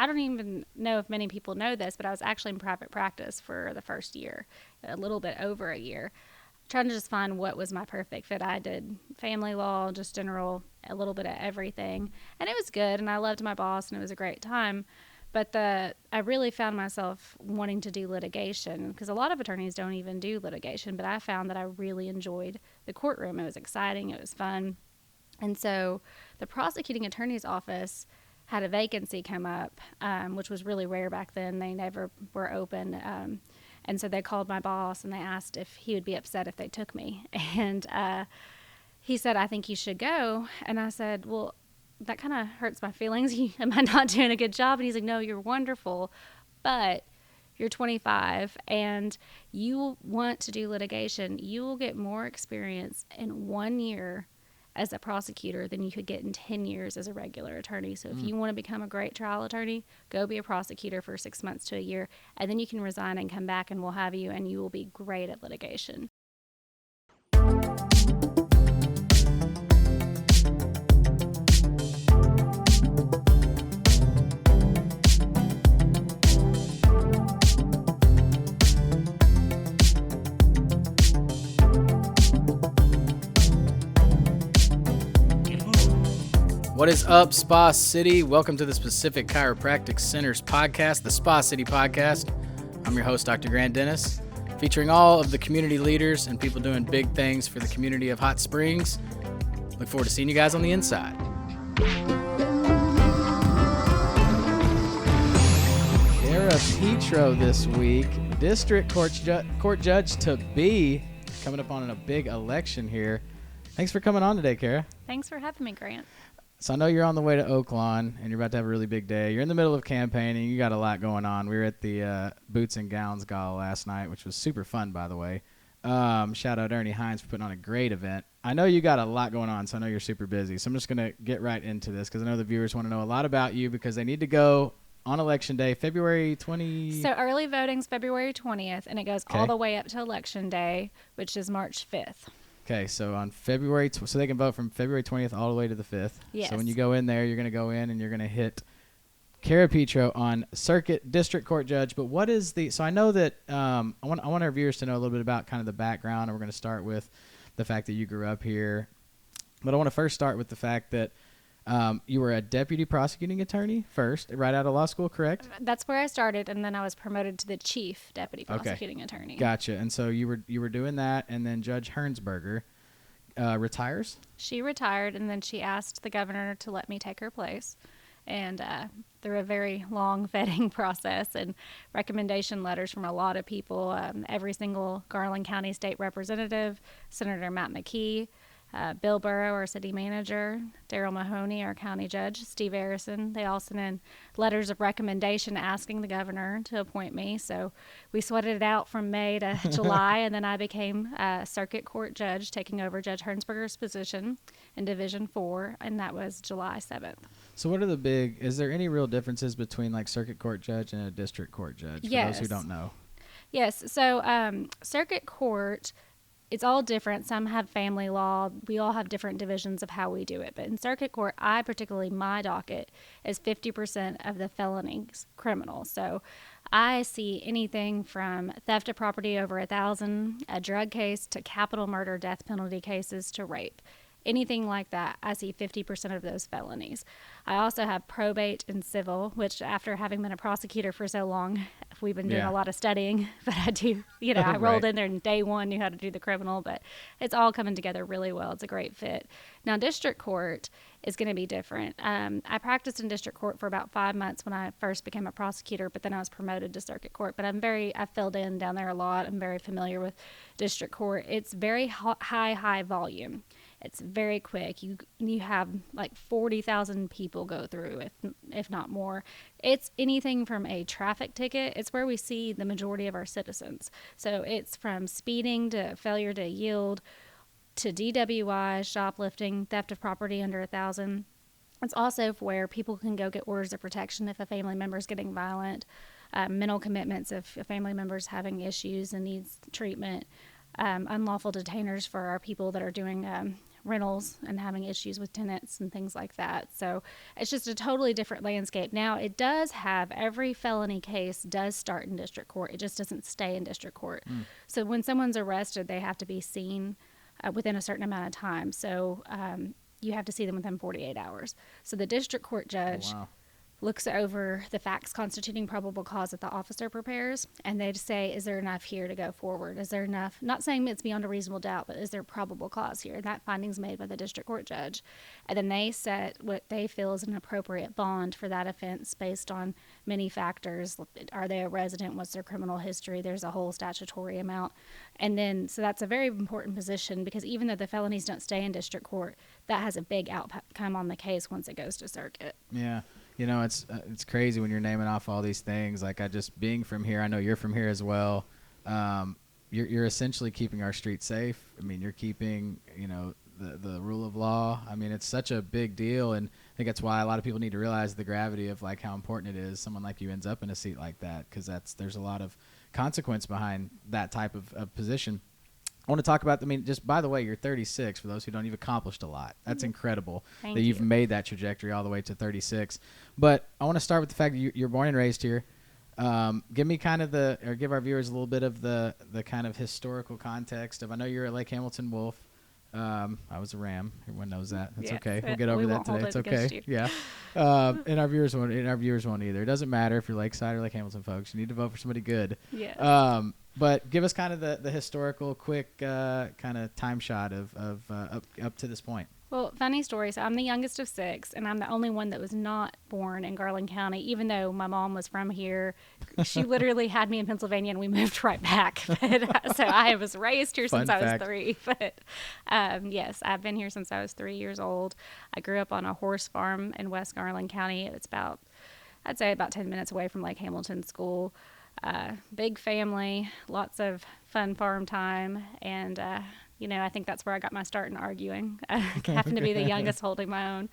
don't even know if many people know this, but I was actually in private practice for the first year, a little bit over a year, trying to just find what was my perfect fit. I did family law, just general, a little bit of everything. And it was good, and I loved my boss, and it was a great time. But I really found myself wanting to do litigation, because a lot of attorneys don't even do litigation, but I found that I really enjoyed the courtroom. It was exciting. It was fun. And so the prosecuting attorney's office had a vacancy come up, which was really rare back then. They never were open. And so they called my boss and they asked if he would be upset if they took me. And he said, I think you should go. And I said, well, that kind of hurts my feelings. Am I not doing a good job? And he's like, no, you're wonderful, but you're 25 and you want to do litigation. You will get more experience in 1 year as a prosecutor than you could get in 10 years as a regular attorney. So if you want to become a great trial attorney, go be a prosecutor for 6 months to a year, and then you can resign and come back and we'll have you, and you will be great at litigation. What is up, Spa City? Welcome to the Specific Chiropractic Center's podcast, the Spa City Podcast. I'm your host, Dr. Grant Dennis, featuring all of the community leaders and people doing big things for the community of Hot Springs. Look forward to seeing you guys on the inside. Petro this week, District Court Judge to be, coming up on a big election here. Thanks for coming on today, Kara. Thanks for having me, Grant. So I know you're on the way to Oaklawn, and you're about to have a really big day. You're in the middle of campaigning. You got a lot going on. We were at the Boots and Gowns Gala last night, which was super fun, by the way. Shout out Ernie Hines for putting on a great event. I know you got a lot going on, so I know you're super busy. So I'm just going to get right into this because I know the viewers want to know a lot about you because they need to go on Election Day, February 20th. So early voting's February 20th, and it goes all the way up to Election Day, which is March 5th. Okay, so on February, so they can vote from February 20th all the way to the 5th. Yes. So when you go in there, you're going to go in and you're going to hit Kara Petro on Circuit District Court Judge. But what is so I know that I want our viewers to know a little bit about kind of the background, and we're going to start with the fact that you grew up here. But I want to first start with the fact that you were a deputy prosecuting attorney first, right out of law school, correct? That's where I started, and then I was promoted to the chief deputy prosecuting attorney. Gotcha. And so you were doing that, and then Judge Hernsberger retires? She retired, and then she asked the governor to let me take her place. And through a very long vetting process and recommendation letters from a lot of people, every single Garland County State Representative, Senator Matt McKee, Bill Burrow, our city manager, Daryl Mahoney, our county judge, Steve Arison. They all sent in letters of recommendation asking the governor to appoint me. So we sweated it out from May to July, and then I became a circuit court judge, taking over Judge Hernsberger's position in Division 4, and that was July 7th. So what are is there any real differences between like circuit court judge and a district court judge, for those who don't know? Yes. So circuit court, it's all different. Some have family law. We all have different divisions of how we do it. But in circuit court, my docket is 50% of the felonies criminal. So I see anything from theft of property over 1,000, a drug case, to capital murder, death penalty cases, to rape. Anything like that, I see 50% of those felonies. I also have probate and civil, which after having been a prosecutor for so long, we've been doing a lot of studying, but I do, I rolled in there and day one knew how to do the criminal, but it's all coming together really well. It's a great fit. Now, district court is going to be different. I practiced in district court for about 5 months when I first became a prosecutor, but then I was promoted to circuit court. But I filled in down there a lot. I'm very familiar with district court. It's very high volume. It's very quick. You have like 40,000 people go through, if not more. It's anything from a traffic ticket. It's where we see the majority of our citizens. So it's from speeding to failure to yield to DWI, shoplifting, theft of property under 1,000. It's also where people can go get orders of protection if a family member is getting violent, mental commitments if a family member is having issues and needs treatment, unlawful detainers for our people that are doing rentals and having issues with tenants and things like that. So it's just a totally different landscape. Now, it does have every felony case does start in district court. It just doesn't stay in district court. So when someone's arrested, they have to be seen within a certain amount of time. So you have to see them within 48 hours. So the district court judge Wow. looks over the facts constituting probable cause that the officer prepares, and they say, is there enough here to go forward? Is there enough? Not saying it's beyond a reasonable doubt, but is there probable cause here? And that finding's made by the district court judge. And then they set what they feel is an appropriate bond for that offense based on many factors. Are they a resident? What's their criminal history? There's a whole statutory amount. And then, so that's a very important position, because even though the felonies don't stay in district court, that has a big outcome on the case once it goes to circuit. Yeah. You know, it's crazy when you're naming off all these things. Like, being from here, I know you're from here as well. You're essentially keeping our streets safe. I mean, you're keeping, the rule of law. I mean, it's such a big deal, and I think that's why a lot of people need to realize the gravity of like how important it is someone like you ends up in a seat like that, because there's a lot of consequence behind that type of position. I want to talk about, just by the way, you're 36, for those who don't, you've accomplished a lot. That's incredible that you've made that trajectory all the way to 36. But I want to start with the fact that you're born and raised here. Give me kind of give our viewers a little bit of the kind of historical context of, I know you're a Lake Hamilton Wolf. I was a Ram. Everyone knows that. That's okay. We'll get over that today. It's okay. Yeah. And our viewers won't either. It doesn't matter if you're Lakeside or Lake Hamilton folks. You need to vote for somebody good. Yeah. But give us kind of the historical quick kind of time shot of up to this point. Well, funny story. So I'm the youngest of 6, and I'm the only one that was not born in Garland County, even though my mom was from here. She literally had me in Pennsylvania, and we moved right back. But, so I was raised here since I was 3. But yes, I've been here since I was 3 years old. I grew up on a horse farm in West Garland County. It's I'd say about 10 minutes away from Lake Hamilton School. Big family, lots of fun farm time, and I think that's where I got my start in arguing. I happened to be the youngest holding my own.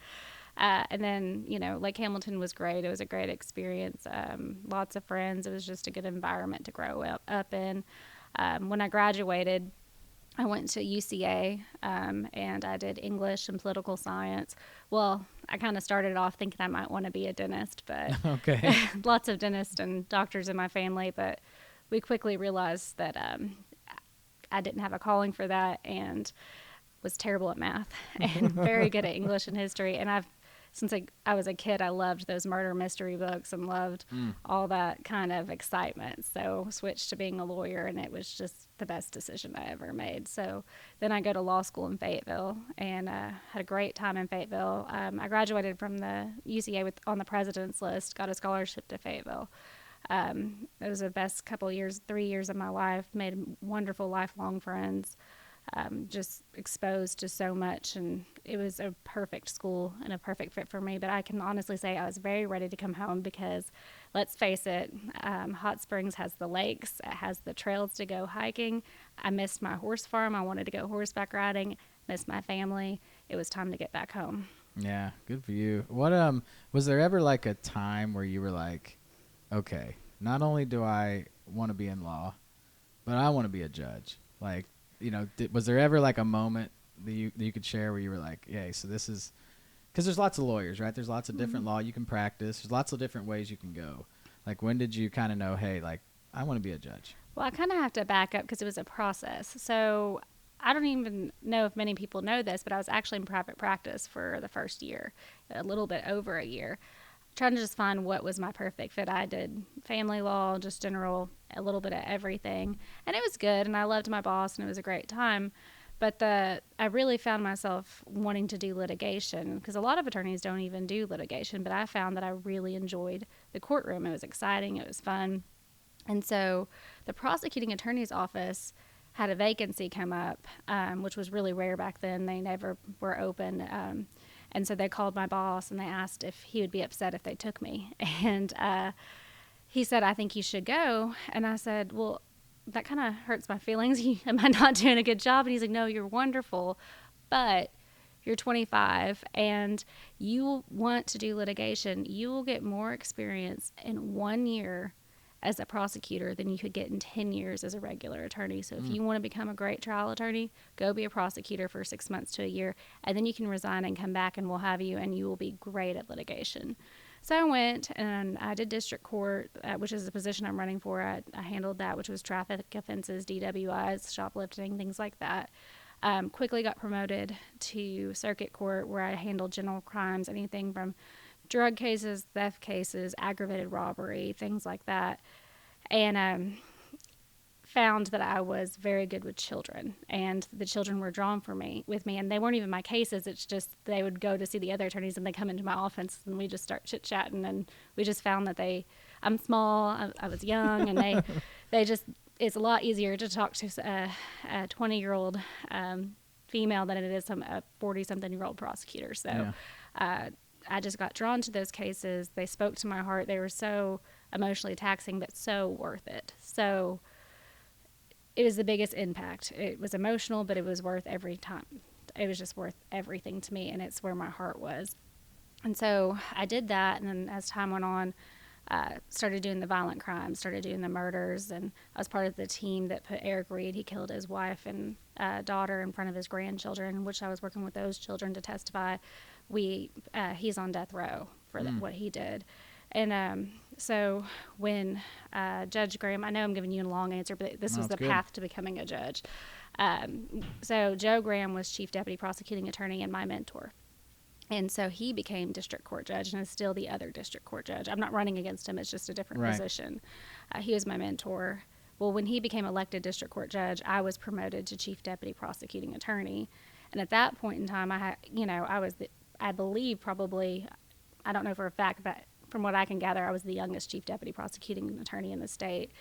And then, Lake Hamilton was great. It was a great experience. Lots of friends. It was just a good environment to grow up in. When I graduated, I went to UCA, and I did English and political science. Well, I kind of started off thinking I might want to be a dentist, but okay. Lots of dentists and doctors in my family, but we quickly realized that I didn't have a calling for that, and was terrible at math and very good at English and history. And since I was a kid, I loved those murder mystery books and loved all that kind of excitement. So switched to being a lawyer, and it was just the best decision I ever made. So then I go to law school in Fayetteville, and had a great time in Fayetteville. I graduated from the UCA on the president's list, got a scholarship to Fayetteville. It was the best 3 years of my life, made wonderful lifelong friends, just exposed to so much, and it was a perfect school and a perfect fit for me. But I can honestly say I was very ready to come home, because let's face it, Hot Springs has the lakes, it has the trails to go hiking. I missed my horse farm. I wanted to go horseback riding, missed my family. It was time to get back home. Yeah, good for you. What was there ever like a time where you were like, okay, not only do I want to be in law, but I want to be a judge? Like, was there ever like a moment that you could share where you were like, yeah, so this is, because there's lots of lawyers, right? There's lots of different law you can practice. There's lots of different ways you can go. Like, when did you kind of know, hey, like, I want to be a judge? Well, I kind of have to back up, because it was a process. So I don't even know if many people know this, but I was actually in private practice for the first year, a little bit over a year, trying to just find what was my perfect fit. I did family law, just general, a little bit of everything. And it was good, and I loved my boss, and it was a great time. But I really found myself wanting to do litigation, because a lot of attorneys don't even do litigation. But I found that I really enjoyed the courtroom. It was exciting. It was fun. And so the prosecuting attorney's office had a vacancy come up, which was really rare back then. They never were open. And so they called my boss, and they asked if he would be upset if they took me. And he said, I think you should go. And I said, well, that kind of hurts my feelings. Am I not doing a good job? And he's like, no, you're wonderful, but you're 25 and you want to do litigation. You will get more experience in 1 year as a prosecutor than you could get in 10 years as a regular attorney. So if you want to become a great trial attorney, go be a prosecutor for 6 months to a year, and then you can resign and come back and we'll have you, and you will be great at litigation. So I went and I did district court, which is the position I'm running for. I handled that, which was traffic offenses, DWIs, shoplifting, things like that. Quickly got promoted to circuit court, where I handled general crimes, anything from drug cases, theft cases, aggravated robbery, things like that. And found that I was very good with children, and the children were drawn with me, and they weren't even my cases. It's just they would go to see the other attorneys, and they come into my office, and we just start chit chatting, and we just found that I'm small, I was young, and they just, it's a lot easier to talk to a 20-year-old female than it is a 40-something-year-old prosecutor. So I just got drawn to those cases. They spoke to my heart. They were so emotionally taxing, but so worth it. So it was the biggest impact. It was emotional, but it was worth every time. It was just worth everything to me, and it's where my heart was. And so I did that, and then as time went on, started doing the violent crimes, started doing the murders, and I was part of the team that put Eric Reed, he killed his wife and daughter in front of his grandchildren, which I was working with those children to testify. He's on death row for what he did. And so when Judge Graham, I know I'm giving you a long answer, but this was the path to becoming a judge. So Joe Graham was chief deputy prosecuting attorney and my mentor. And so he became district court judge and is still the other district court judge. I'm not running against him. It's just a different position. He was my mentor. Well, when he became elected district court judge, I was promoted to chief deputy prosecuting attorney. And at that point in time, I believe probably, I don't know for a fact, but from what I can gather, I was the youngest chief deputy prosecuting attorney in the state.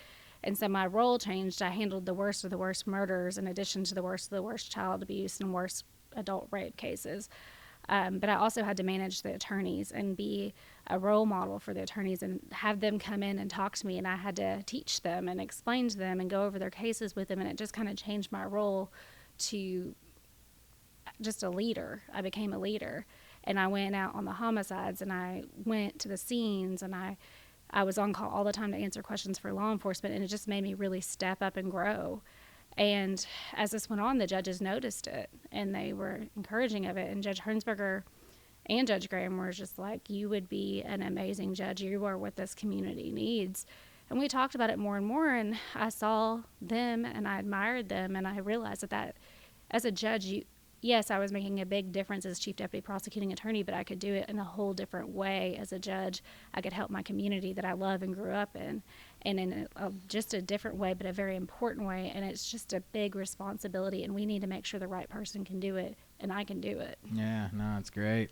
And so my role changed. I handled the worst of the worst murders in addition to the worst of the worst child abuse and worst adult rape cases. But I also had to manage the attorneys and be a role model for the attorneys and have them come in and talk to me. And I had to teach them and explain to them and go over their cases with them. And it just kind of changed my role to just a leader. I became a leader. And I went out on the homicides, and I went to the scenes, and I was on call all the time to answer questions for law enforcement, and it just made me really step up and grow. And as this went on, the judges noticed it, and they were encouraging of it. And Judge Hernsberger and Judge Graham were just like, you would be an amazing judge. You are what this community needs. And we talked about it more and more, and I saw them, and I admired them, and I realized that as a judge, yes, I was making a big difference as chief deputy prosecuting attorney, but I could do it in a whole different way as a judge. I could help my community that I love and grew up in, and in just a different way, but a very important way. And it's just a big responsibility, and we need to make sure the right person can do it, and I can do it. Yeah, no, it's great.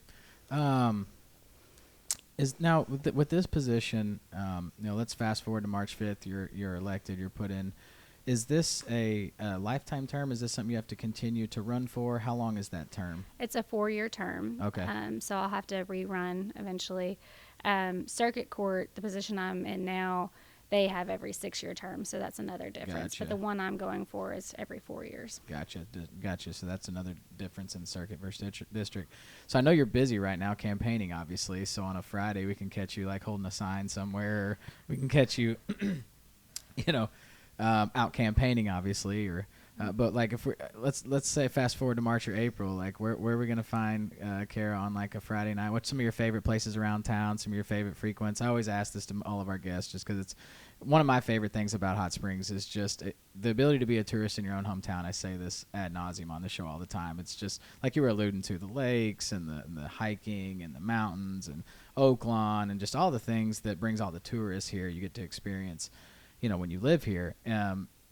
Is now with this position, let's fast forward to March 5th. You're elected. You're put in. Is this a lifetime term? Is this something you have to continue to run for? How long is that term? It's a 4-year term. Okay. So I'll have to rerun eventually. Circuit court, the position I'm in now, they have every 6-year term, so that's another difference. Gotcha. But the one I'm going for is every 4 years. Gotcha. So that's another difference in circuit versus district. So I know you're busy right now campaigning, obviously. So on a Friday, we can catch you like holding a sign somewhere. Or we can catch you, out campaigning, obviously, or but like if we let's say fast forward to March or April, like where are we gonna find Kara on like a Friday night? What's some of your favorite places around town? Some of your favorite frequents? I always ask this to all of our guests, just because it's one of my favorite things about Hot Springs is just the ability to be a tourist in your own hometown. I say this ad nauseum on the show all the time. It's just like you were alluding to, the lakes and the hiking and the mountains and Oaklawn and just all the things that brings all the tourists here. You get to experience, when you live here.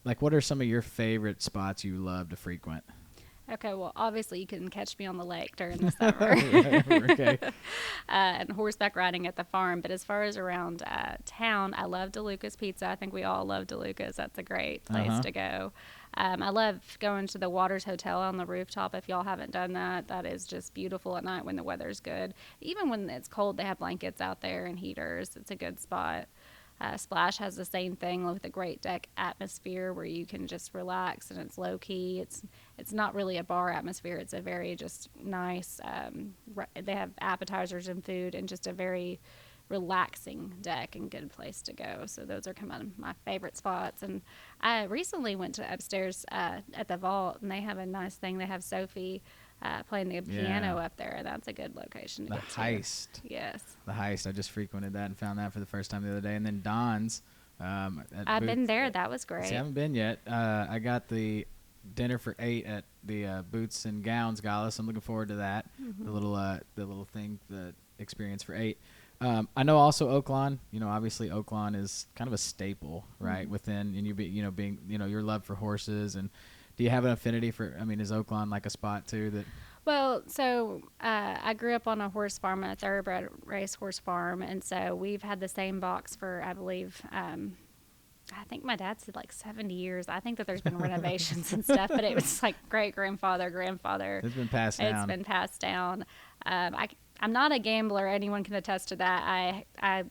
Like, what are some of your favorite spots you love to frequent? Okay, well, obviously you can catch me on the lake during the summer. Okay. And horseback riding at the farm. But as far as around town, I love DeLuca's Pizza. I think we all love DeLuca's. That's a great place to go. I love going to the Waters Hotel on the rooftop. If y'all haven't done that, that is just beautiful at night when the weather's good. Even when it's cold, they have blankets out there and heaters. It's a good spot. Splash has the same thing with a great deck atmosphere where you can just relax, and it's low key. It's not really a bar atmosphere. It's a very just nice. They have appetizers and food, and just a very relaxing deck and good place to go. So those are kind of my favorite spots. And I recently went to upstairs at the vault, and they have a nice thing. They have Sophie playing the piano up there. That's a good location to The get to. Heist. Yes. The Heist. I just frequented that and found that for the first time the other day. And then Don's. I've been there. That was great. See, I haven't been yet. I got the dinner for 8 at the Boots and Gowns Gala, so I'm looking forward to that. Mm-hmm. The little thing, the experience for 8. I know also Oaklawn. Obviously Oaklawn is kind of a staple, right? Mm-hmm. Within, and being your love for horses. And do you have an affinity for? I mean, is Oaklawn like a spot too that? Well, so I grew up on a horse farm, a thoroughbred race horse farm, and so we've had the same box for, I believe, I think my dad said like 70 years. I think that there's been renovations and stuff, but it was like great-grandfather, grandfather. It's been passed down. It's been passed down. I'm not a gambler. Anyone can attest to that. I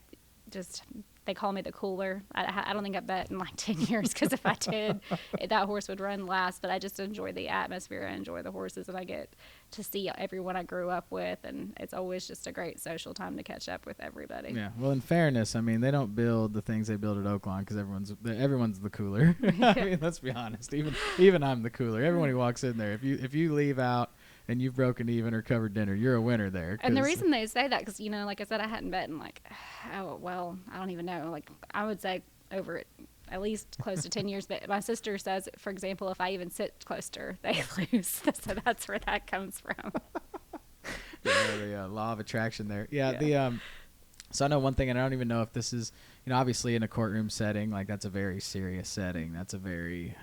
just, they call me the cooler. I don't think I bet in like 10 years because if I did, that horse would run last. But I just enjoy the atmosphere. I enjoy the horses, and I get to see everyone I grew up with. And it's always just a great social time to catch up with everybody. Yeah. Well, in fairness, I mean, they don't build the things they build at Oaklawn because everyone's the cooler. I mean, let's be honest. Even I'm the cooler. Everyone who walks in there, if you leave out and you've broken even or covered dinner, you're a winner there. And the reason they say that, because, like I said, I hadn't bet in like, I don't even know. Like, I would say over at least close to 10 years. But my sister says, for example, if I even sit close to her, they lose. So that's where that comes from. The law of attraction there. Yeah. So I know one thing, and I don't even know if this is, obviously in a courtroom setting, like that's a very serious setting. That's a very,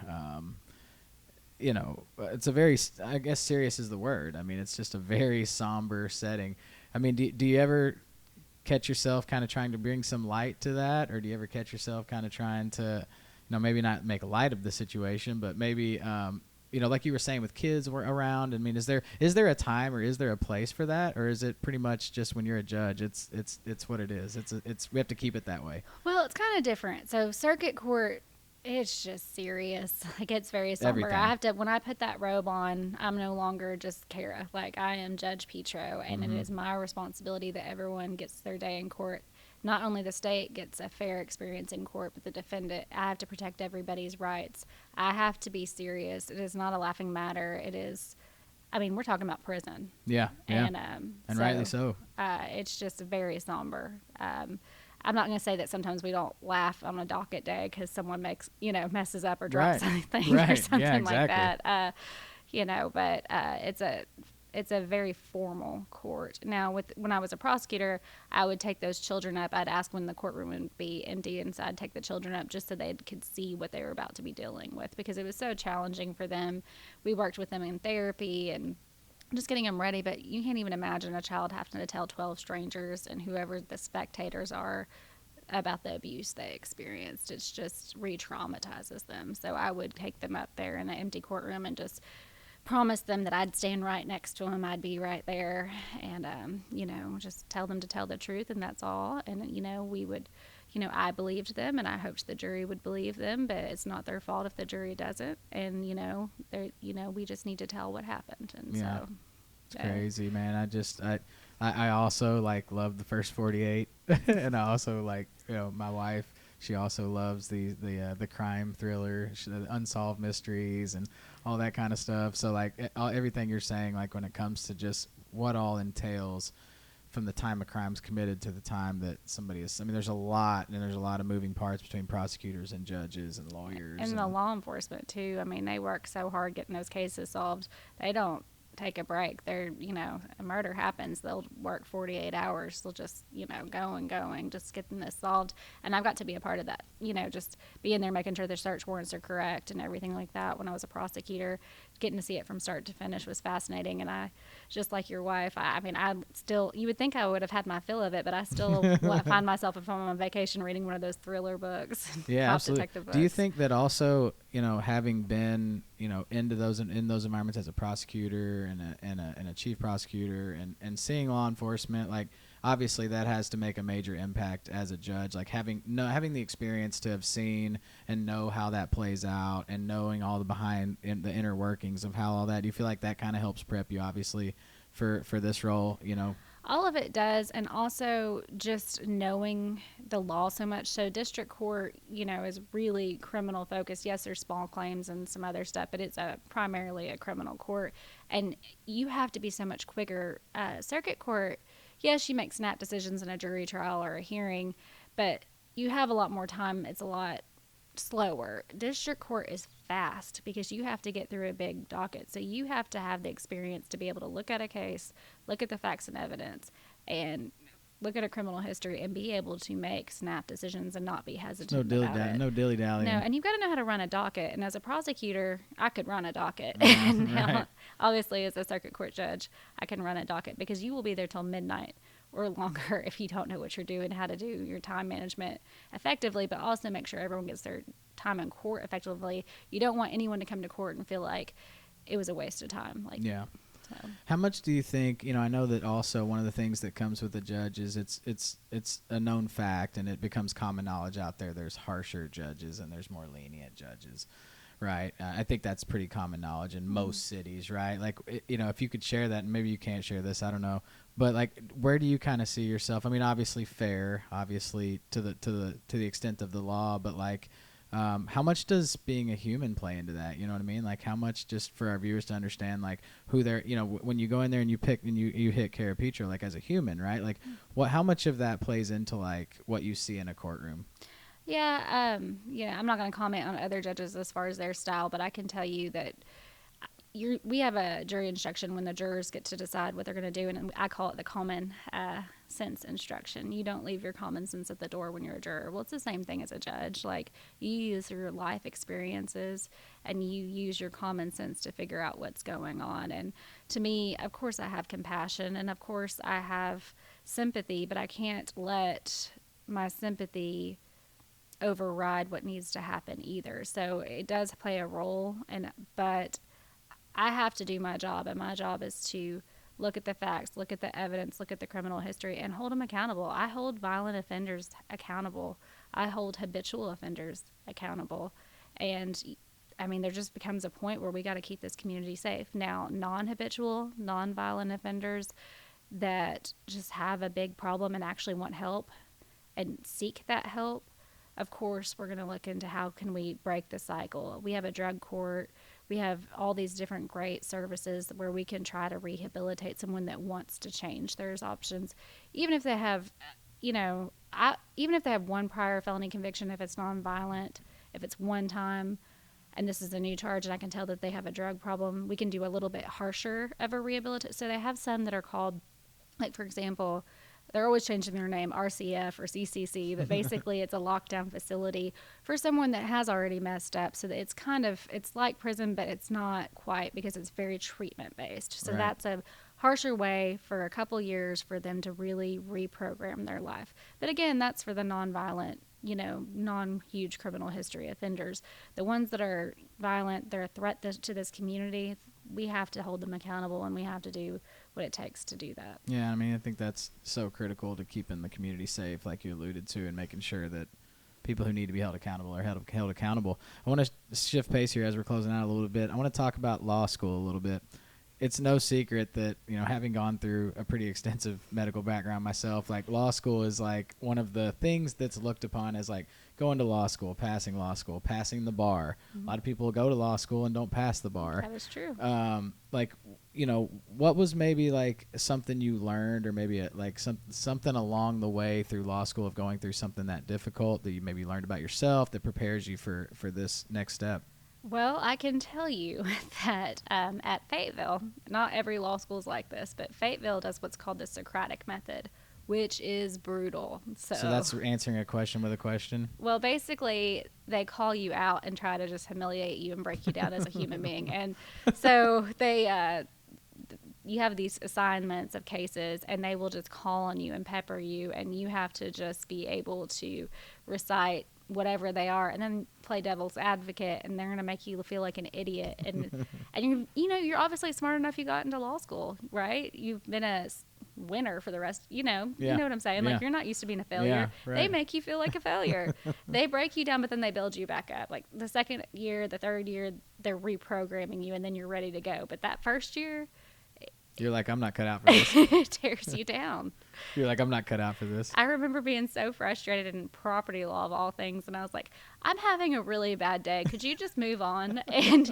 it's a very, I guess serious is the word. I mean, it's just a very somber setting. I mean, do you ever catch yourself kind of trying to bring some light to that, or do you ever catch yourself kind of trying to, maybe not make light of the situation, but maybe, like you were saying with kids around? I mean, is there a time or is there a place for that, or is it pretty much just when you're a judge, it's what it is? We have to keep it that way. Well, it's kind of different. So circuit court, it's just serious. Like, it's very somber. Everything. I have to, when I put that robe on, I'm no longer just Kara. Like, I am Judge Petro, and it is my responsibility that everyone gets their day in court. Not only the state gets a fair experience in court, but the defendant. I have to protect everybody's rights. I have to be serious. It is not a laughing matter. It is, I mean, we're talking about prison. Yeah. And so, rightly so. It's just very somber. I'm not going to say that sometimes we don't laugh on a docket day because someone messes up or drops something or something like that. But it's a very formal court. Now, when I was a prosecutor, I would take those children up. I'd ask when the courtroom would be empty, and so I'd take the children up just so they could see what they were about to be dealing with, because it was so challenging for them. We worked with them in therapy and just getting them ready, but you can't even imagine a child having to tell 12 strangers and whoever the spectators are about the abuse they experienced. It's just re-traumatizes them. So I would take them up there in an empty courtroom and just promise them that I'd stand right next to them. I'd be right there, and just tell them to tell the truth, and that's all. And we would, I believed them, and I hoped the jury would believe them, but it's not their fault if the jury doesn't. And we just need to tell what happened. And yeah. so It's crazy, man. I also love the first 48, and I also my wife. She also loves the crime thriller, the unsolved mysteries, and all that kind of stuff. So everything you're saying, when it comes to just what all entails from the time a crime's committed to the time that somebody is. I mean, there's a lot of moving parts between prosecutors and judges and lawyers and the law enforcement too. I mean, they work so hard getting those cases solved. They don't take a break. They're, a murder happens, they'll work 48 hours. They'll just, going, just getting this solved. And I've got to be a part of that, just being there, making sure the search warrants are correct and everything like that. When I was a prosecutor, getting to see it from start to finish was fascinating. And I, just like your wife, I still, you would think I would have had my fill of it, but I still find myself, if I'm on vacation, reading one of those thriller books. Yeah, absolutely. Detective books. Do you think that also, having been, into those in those environments as a prosecutor and a chief prosecutor and seeing law enforcement, obviously that has to make a major impact as a judge, having the experience to have seen and know how that plays out and knowing all the inner workings of how all that. Do you feel like that kind of helps prep you, obviously, for this role? All of it does, and also just knowing the law so much. So district court, is really criminal focused. Yes, there's small claims and some other stuff, but it's primarily a criminal court, and you have to be so much quicker. Circuit court, yes, you make snap decisions in a jury trial or a hearing, but you have a lot more time. It's a lot slower. District court is fast because you have to get through a big docket. So you have to have the experience to be able to look at a case, look at the facts and evidence, and look at a criminal history and be able to make snap decisions and not be hesitant about it. No dilly dallying. No, and you've got to know how to run a docket. And as a prosecutor, I could run a docket. Yeah, And right. obviously, as a circuit court judge, I can run a docket because you will be there till midnight or longer if you don't know what you're doing, how to do your time management effectively, but also make sure everyone gets their time in court effectively. You don't want anyone to come to court and feel like it was a waste of time. Yeah. So. How much do you think, I know that also one of the things that comes with a judge is it's a known fact, and it becomes common knowledge out there. There's harsher judges and there's more lenient judges, right? I think that's pretty common knowledge in most cities, right? Like, if you could share that, and maybe you can't share this, I don't know, but like, where do you kind of see yourself? I mean, obviously fair, obviously to the extent of the law, but like, how much does being a human play into that? You know what I mean? Like, how much, just for our viewers to understand, like, who they're, when you go in there and you pick and you hit Petro, like, as a human, right? Like, how much of that plays into like what you see in a courtroom? Yeah, I'm not going to comment on other judges as far as their style, but I can tell you that we have a jury instruction when the jurors get to decide what they're going to do, and I call it the common sense instruction. You don't leave your common sense at the door when you're a juror. Well, it's the same thing as a judge. Like, you use your life experiences and you use your common sense to figure out what's going on. And to me, of course, I have compassion, and of course, I have sympathy, but I can't let my sympathy override what needs to happen either. So it does play a role, but I have to do my job, and my job is to look at the facts, look at the evidence, look at the criminal history, and hold them accountable. I hold violent offenders accountable. I hold habitual offenders accountable. And I mean, there just becomes a point where we got to keep this community safe. Now, non-habitual, non-violent offenders that just have a big problem and actually want help and seek that help, of course, we're going to look into how can we break the cycle. We have a drug court. We have all these different great services where we can try to rehabilitate someone that wants to change. There's options, even if they have, even if they have one prior felony conviction, if it's nonviolent, if it's one time, and this is a new charge, and I can tell that they have a drug problem, we can do a little bit harsher of a rehabilitation. So they have some that are called, like, for example, they're always changing their name, RCF or CCC, but basically it's a lockdown facility for someone that has already messed up. So that it's like prison, but it's not quite, because it's very treatment based. So Right. That's a harsher way for a couple years for them to really reprogram their life. But again, that's for the nonviolent, non-huge criminal history offenders. The ones that are violent, they're a threat to this community. We have to hold them accountable, and we have to do what it takes to do that. Yeah, I mean, I think that's so critical to keeping the community safe, like you alluded to, and making sure that people who need to be held accountable are held accountable. I want to shift pace here as we're closing out a little bit. I want to talk about law school a little bit. It's no secret that, having gone through a pretty extensive medical background myself, like, law school is like one of the things that's looked upon as like going to law school, passing the bar. Mm-hmm. A lot of people go to law school and don't pass the bar. That is true. What was maybe like something you learned, or maybe something along the way through law school of going through something that difficult that you maybe learned about yourself that prepares you for this next step? Well, I can tell you that at Fayetteville, not every law school is like this, but Fayetteville does what's called the Socratic method, which is brutal. So that's answering a question with a question? Well, basically, they call you out and try to just humiliate you and break you down as a human being. And so you have these assignments of cases, and they will just call on you and pepper you, and you have to just be able to recite whatever they are, and then play devil's advocate, and they're going to make you feel like an idiot. And you're obviously smart enough. You got into law school, right? You've been a winner for the rest. You know what I'm saying? Yeah. Like, you're not used to being a failure. Yeah, right. They make you feel like a failure. They break you down, but then they build you back up. Like, the second year, the third year, they're reprogramming you, and then you're ready to go. But that first year, You're like, I'm not cut out for this. It tears you down. You're like, I'm not cut out for this. I remember being so frustrated in property law of all things, and I was like, I'm having a really bad day. Could you just move on? And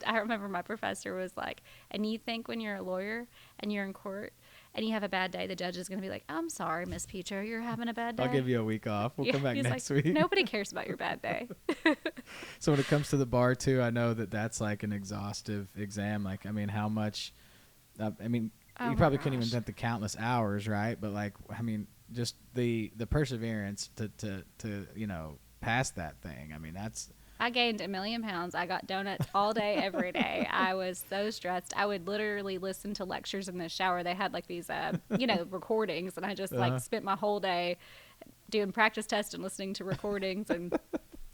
I remember my professor was like, and you think when you're a lawyer and you're in court and you have a bad day, the judge is going to be like, I'm sorry, Miss Petro, you're having a bad day. I'll give you a week off. We'll come back next week. Nobody cares about your bad day. So when it comes to the bar too, I know that that's like an exhaustive exam. Like, I mean, how much, you probably couldn't even count the countless hours, right? But like, I mean, just the perseverance to pass that thing. I mean, that's. I gained 1,000,000 pounds. I got donuts all day, every day. I was so stressed. I would literally listen to lectures in the shower. They had like these, recordings, and I just like spent my whole day doing practice tests and listening to recordings. And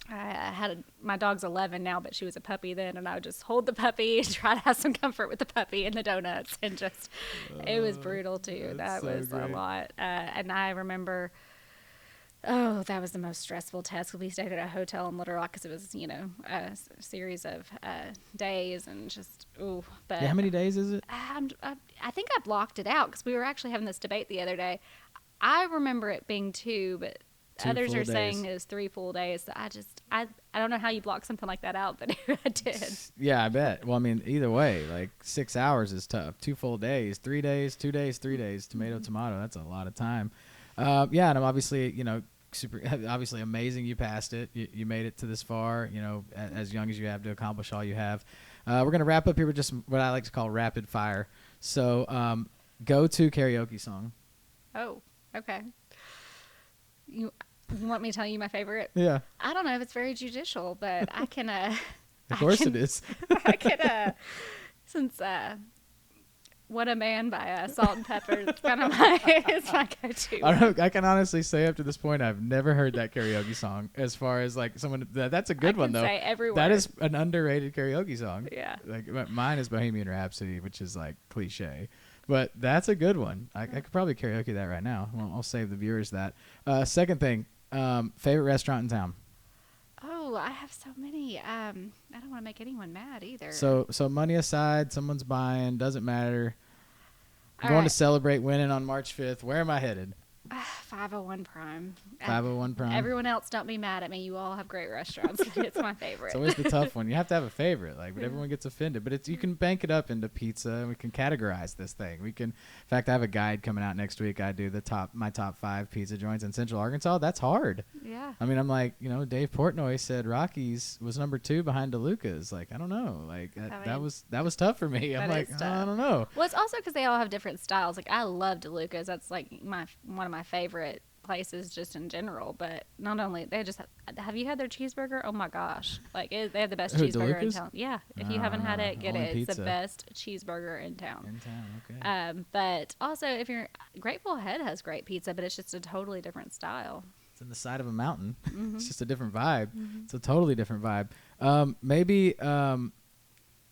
I had my dog's 11 now, but she was a puppy then, and I would just hold the puppy, try to have some comfort with the puppy and the donuts, and just it was brutal too. That was great. A lot. And I remember. Oh, that was the most stressful test. We stayed at a hotel in Little Rock because it was, a series of days and just, ooh. But yeah, how many days is it? I think I blocked it out because we were actually having this debate the other day. I remember it being 2, but others are saying it was 3 full days. So I don't know how you block something like that out, but I did. Yeah, I bet. Well, I mean, either way, like 6 hours is tough. 2 full days, 3 days, 2 days, 3 days, tomato. That's a lot of time. Yeah, and I'm obviously, obviously amazing you passed it. You made it to this far, as young as you have to accomplish all you have. We're going to wrap up here with just what I like to call rapid fire. So go-to karaoke song. Oh, okay. You want me to tell you my favorite? Yeah. I don't know if it's very judicial, but I can... of course it is. I can, since... What a Man by Salt and Pepper. It's kind of it's my go-to. I can honestly say up to this point, I've never heard that karaoke song. As far as like someone, that's a good one though. Say every word. That is an underrated karaoke song. Yeah. Like mine is Bohemian Rhapsody, which is like cliche, but that's a good one. I could probably karaoke that right now. Well, I'll save the viewers that. Second thing, favorite restaurant in town. Oh, I have so many. I don't want to make anyone mad either. So money aside, someone's buying, doesn't matter. I'm going to celebrate winning on March 5th. Where am I headed? 501 Prime. 501 Prime. Everyone else, don't be mad at me. You all have great restaurants. It's my favorite. It's always the tough one. You have to have a favorite, but everyone gets offended. But you can bank it up into pizza, and we can categorize this thing. In fact, I have a guide coming out next week. I do my top 5 pizza joints in Central Arkansas. That's hard. Yeah. I mean, I'm like, Dave Portnoy said Rocky's was number 2 behind DeLuca's. Like, I don't know. Like that was tough for me. I'm like, I don't know. Well, it's also because they all have different styles. Like I love DeLuca's. That's like one of my favorite places just in general. But not only they just have you had their cheeseburger? Oh my gosh, like they have the best cheeseburger in town. Yeah, if you haven't had it, get it. It's the best cheeseburger in town. Okay. But also, if you're Grateful Head has great pizza, but it's just a totally different style. It's in the side of a mountain. Mm-hmm. It's just a different vibe. Mm-hmm. It's a totally different vibe. Maybe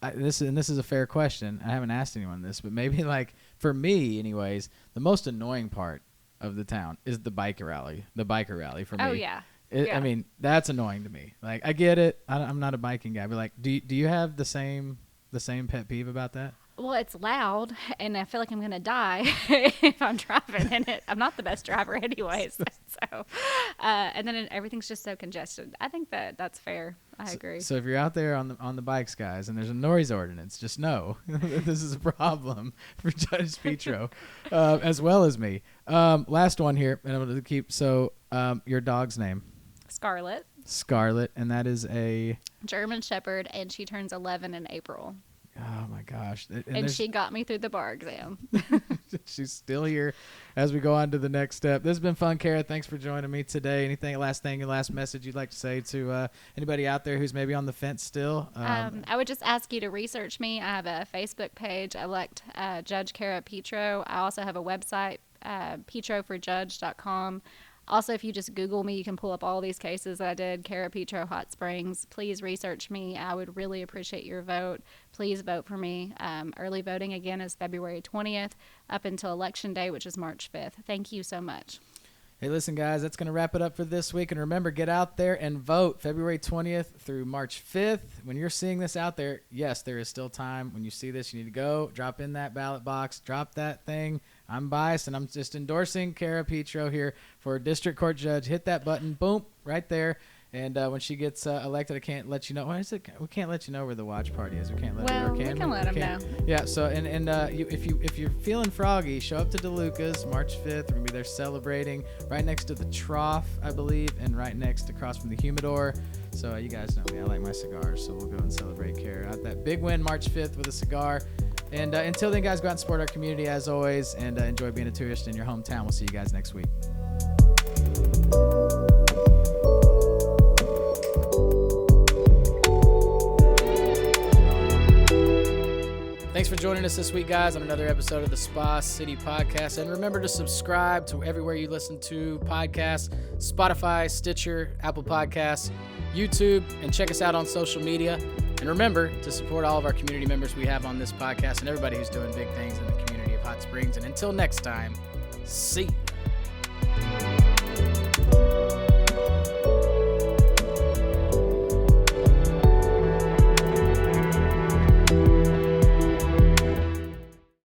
this is a fair question. I haven't asked anyone this, but maybe like for me, anyways, the most annoying part of the town is the biker rally. The biker rally for me. Oh yeah. I mean, that's annoying to me. Like I get it. I'm not a biking guy, but like, do you have the same pet peeve about that? Well, it's loud, and I feel like I'm going to die if I'm driving in it. I'm not the best driver anyways. So, and then everything's just so congested. I think that's fair. I agree. So if you're out there on the bikes, guys, and there's a noise ordinance, just know that this is a problem for Judge Petro, as well as me. Last one here, and I'm going to keep, your dog's name? Scarlet. Scarlet, and that is a... German Shepherd, and she turns 11 in April. Oh my gosh. And she got me through the bar exam. She's still here as we go on to the next step. This has been fun, Kara. Thanks for joining me today. Last message you'd like to say to anybody out there who's maybe on the fence still? I would just ask you to research me. I have a Facebook page. I elect Judge Kara Petro. I also have a website, petroforjudge.com. Also, if you just Google me, you can pull up all these cases I did. Kara Petro, Hot Springs. Please research me. I would really appreciate your vote. Please vote for me. Early voting, again, is February 20th up until Election Day, which is March 5th. Thank you so much. Hey, listen, guys, that's going to wrap it up for this week. And remember, get out there and vote February 20th through March 5th. When you're seeing this out there, yes, there is still time. When you see this, you need to go drop in that ballot box, drop that thing. I'm biased, and I'm just endorsing Kara Petro here for district court judge. Hit that button, boom, right there. And when she gets elected, I can't let you know. Why is it? We can't let you know where the watch party is. We can't let. Well, we can let them know. Yeah. So if you're feeling froggy, show up to DeLuca's March 5th. We're gonna be there celebrating right next to the trough, I believe, and right next across from the humidor. So you guys know me. I like my cigars, so we'll go and celebrate Kara out that big win March 5th with a cigar. And until then, guys, go out and support our community as always, and enjoy being a tourist in your hometown. We'll see you guys next week. Thanks for joining us this week, guys, on another episode of the Spa City Podcast. And remember to subscribe to everywhere you listen to podcasts, Spotify, Stitcher, Apple Podcasts, YouTube, and check us out on social media. And remember to support all of our community members we have on this podcast and everybody who's doing big things in the community of Hot Springs. And until next time, see you.